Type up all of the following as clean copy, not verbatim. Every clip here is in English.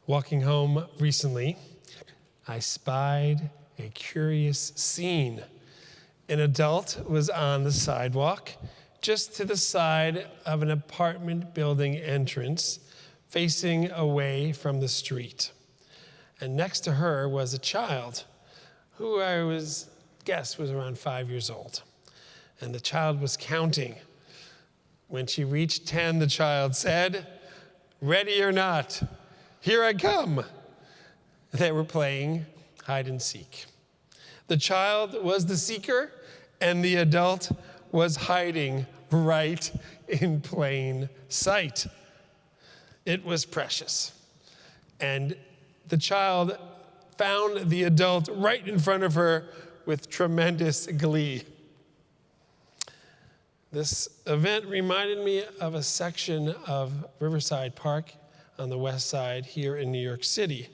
Walking home recently, I spied a curious scene. An adult was on the sidewalk just to the side of an apartment building entrance facing away from the street. And next to her was a child who I guess was around 5 years old. And the child was counting. When she reached 10, the child said, "Ready or not, here I come." They were playing hide and seek. The child was the seeker, and the adult was hiding right in plain sight. It was precious. And the child found the adult right in front of her with tremendous glee. This event reminded me of a section of Riverside Park on the west side here in New York City,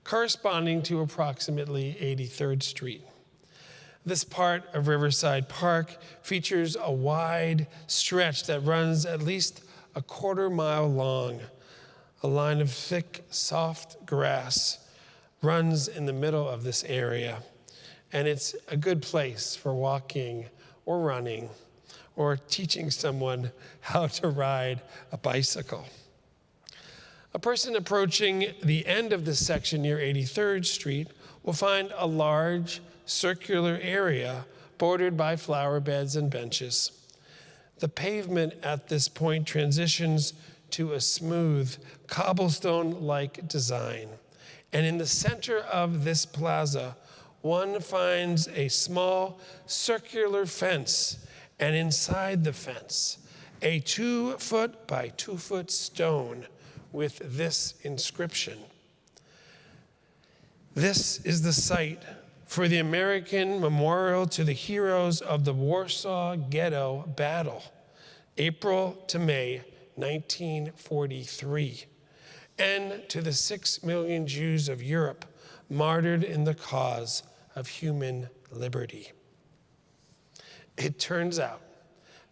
corresponding to approximately 83rd Street. This part of Riverside Park features a wide stretch that runs at least a quarter-mile long. A line of thick, soft grass runs in the middle of this area, and it's a good place for walking or running or teaching someone how to ride a bicycle. A person approaching the end of this section near 83rd Street will find a large circular area bordered by flower beds and benches. The pavement at this point transitions to a smooth, cobblestone-like design. And in the center of this plaza, one finds a small circular fence, and inside the fence, a 2-foot by 2-foot stone with this inscription: "This is the site for the American Memorial to the Heroes of the Warsaw Ghetto Battle, April to May 1943, and to the 6 million Jews of Europe martyred in the cause of human liberty." It turns out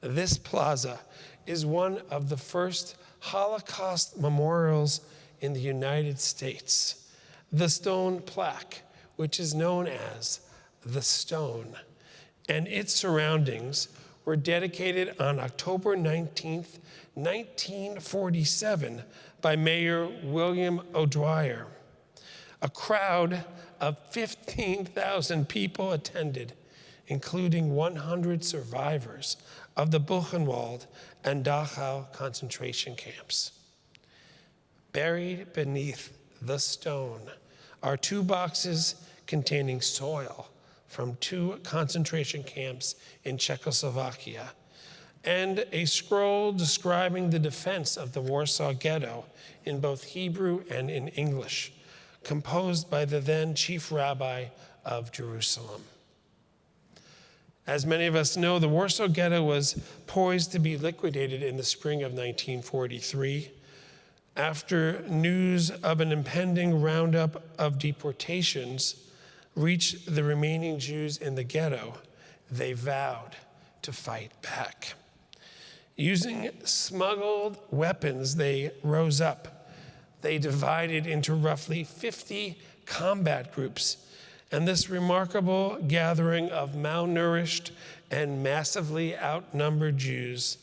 this plaza is one of the first Holocaust memorials in the United States. The stone plaque, which is known as the Stone, and its surroundings were dedicated on October 19th, 1947 by Mayor William O'Dwyer. A crowd of 15,000 people attended, including 100 survivors of the Buchenwald and Dachau concentration camps. Buried beneath the stone are 2 boxes containing soil from 2 concentration camps in Czechoslovakia, and a scroll describing the defense of the Warsaw Ghetto in both Hebrew and in English, composed by the then chief rabbi of Jerusalem. As many of us know, the Warsaw Ghetto was poised to be liquidated in the spring of 1943. After news of an impending roundup of deportations reached the remaining Jews in the ghetto, they vowed to fight back. Using smuggled weapons, they rose up. They divided into roughly 50 combat groups, and this remarkable gathering of malnourished and massively outnumbered Jews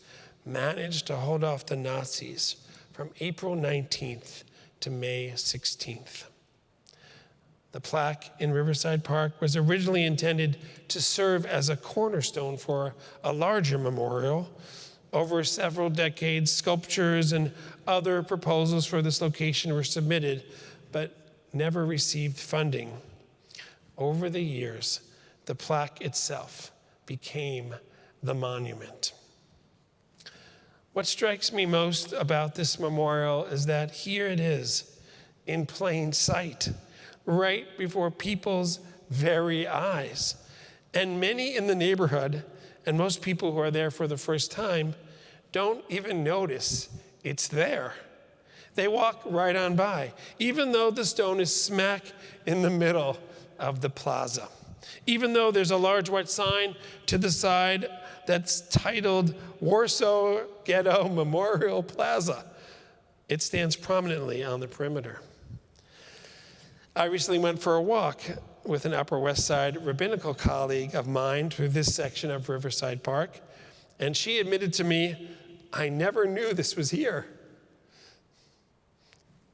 managed to hold off the Nazis from April 19th to May 16th. The plaque in Riverside Park was originally intended to serve as a cornerstone for a larger memorial. Over several decades, sculptures and other proposals for this location were submitted, but never received funding. Over the years, the plaque itself became the monument. What strikes me most about this memorial is that here it is, in plain sight, right before people's very eyes. And many in the neighborhood, and most people who are there for the first time, don't even notice it's there. They walk right on by, even though the stone is smack in the middle of the plaza. Even though there's a large white sign to the side that's titled Warsaw Ghetto Memorial Plaza, it stands prominently on the perimeter. I recently went for a walk with an Upper West Side rabbinical colleague of mine through this section of Riverside Park, and she admitted to me, "I never knew this was here."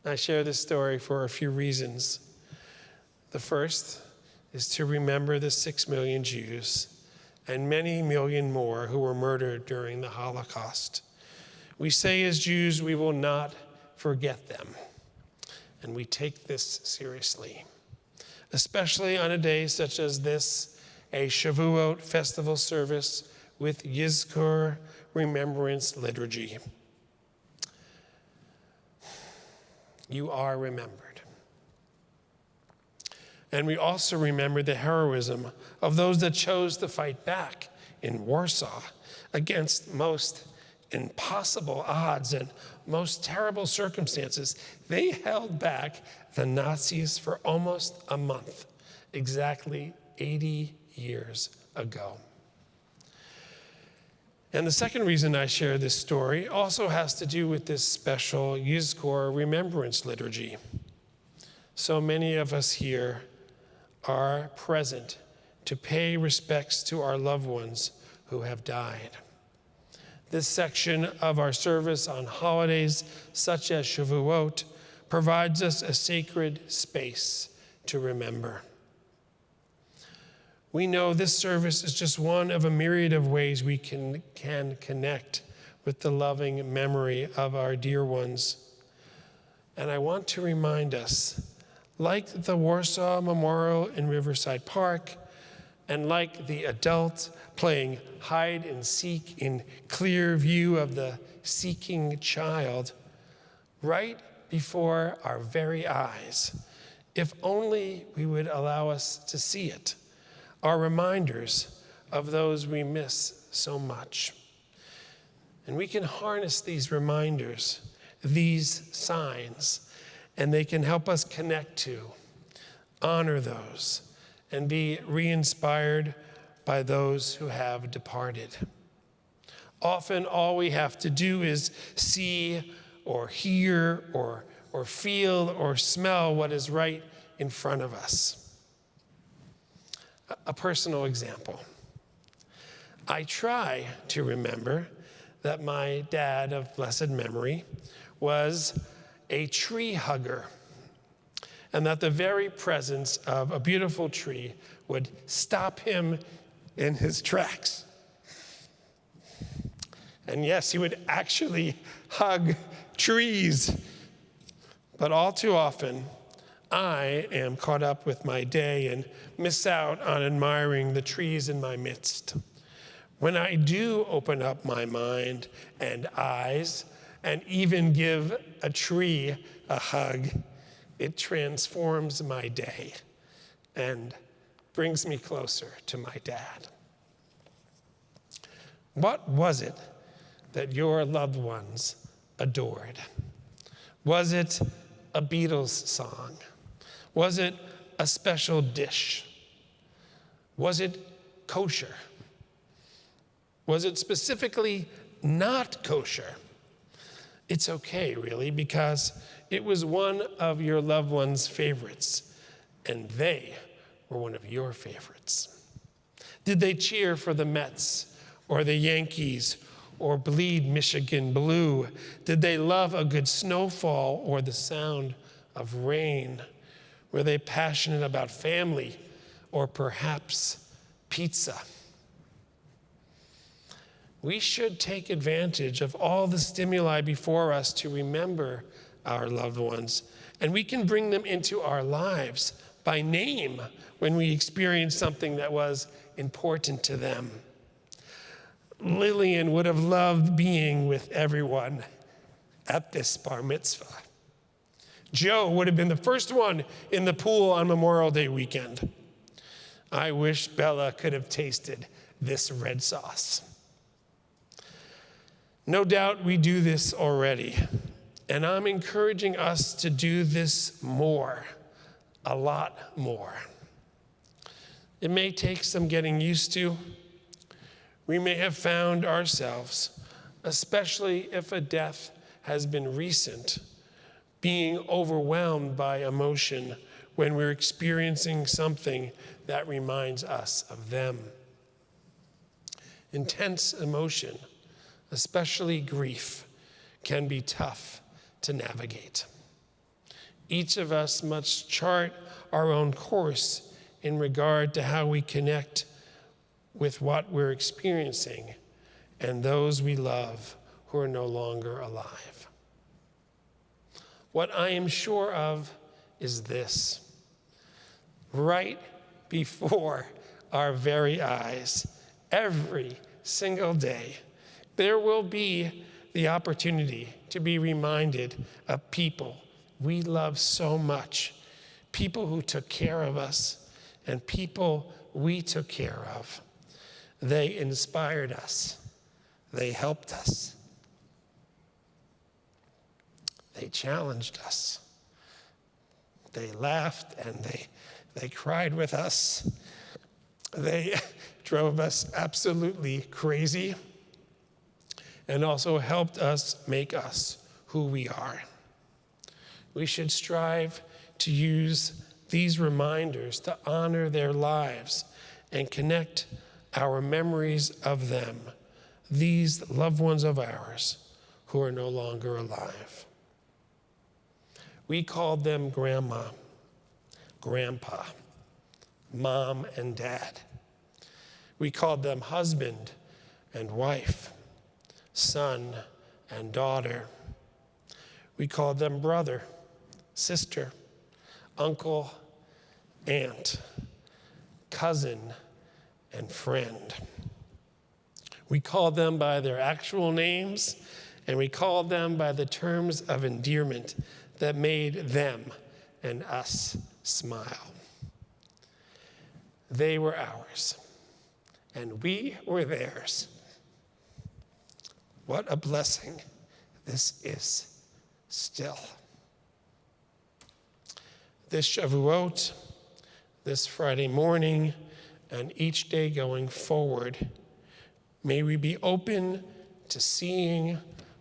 I share this story for a few reasons. The first is to remember the 6 million Jews and many million more who were murdered during the Holocaust. We say as Jews, we will not forget them, and we take this seriously, especially on a day such as this, a Shavuot festival service with Yizkor remembrance liturgy. You are remembered. And we also remember the heroism of those that chose to fight back in Warsaw against most impossible odds and most terrible circumstances. They held back the Nazis for almost a month, exactly 80 years ago. And the second reason I share this story also has to do with this special Yizkor remembrance liturgy. So many of us here are present to pay respects to our loved ones who have died. This section of our service on holidays such as Shavuot provides us a sacred space to remember. We know this service is just one of a myriad of ways we can connect with the loving memory of our dear ones. And I want to remind us, like the Warsaw Memorial in Riverside Park, and like the adult playing hide and seek in clear view of the seeking child, right before our very eyes, if only we would allow us to see it, are reminders of those we miss so much. And we can harness these reminders, these signs, and they can help us connect to, honor those, and be re-inspired by those who have departed. Often all we have to do is see or hear or feel or smell what is right in front of us. A personal example. I try to remember that my dad of blessed memory was a tree hugger, and that the very presence of a beautiful tree would stop him in his tracks. And yes, he would actually hug trees. But all too often, I am caught up with my day and miss out on admiring the trees in my midst. When I do open up my mind and eyes and even give a tree a hug, it transforms my day and brings me closer to my dad. What was it that your loved ones adored? Was it a Beatles song? Was it a special dish? Was it kosher? Was it specifically not kosher? It's okay, really, because it was one of your loved one's favorites, and they were one of your favorites. Did they cheer for the Mets or the Yankees or bleed Michigan blue? Did they love a good snowfall or the sound of rain? Were they passionate about family or perhaps pizza? We should take advantage of all the stimuli before us to remember our loved ones, and we can bring them into our lives by name when we experience something that was important to them. Lillian would have loved being with everyone at this bar mitzvah. Joe would have been the first one in the pool on Memorial Day weekend. I wish Bella could have tasted this red sauce. No doubt we do this already, and I'm encouraging us to do this more, a lot more. It may take some getting used to. We may have found ourselves, especially if a death has been recent, being overwhelmed by emotion when we're experiencing something that reminds us of them. Intense emotion, especially grief, can be tough to navigate. Each of us must chart our own course in regard to how we connect with what we're experiencing and those we love who are no longer alive. What I am sure of is this: right before our very eyes, every single day, there will be the opportunity to be reminded of people we love so much, people who took care of us and people we took care of. They inspired us. They helped us. They challenged us. They laughed and they cried with us. They drove us absolutely crazy and also helped us make us who we are. We should strive to use these reminders to honor their lives and connect our memories of them, these loved ones of ours who are no longer alive. We called them grandma, grandpa, mom and dad. We called them husband and wife, son and daughter. We called them brother, sister, uncle, aunt, cousin, and friend. We called them by their actual names, and we called them by the terms of endearment that made them and us smile. They were ours, and we were theirs. What a blessing this is still. This Shavuot, this Friday morning, and each day going forward, may we be open to seeing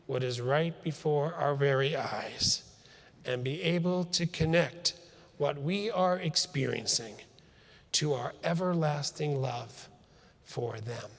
what is right before our very eyes and be able to connect what we are experiencing to our everlasting love for them.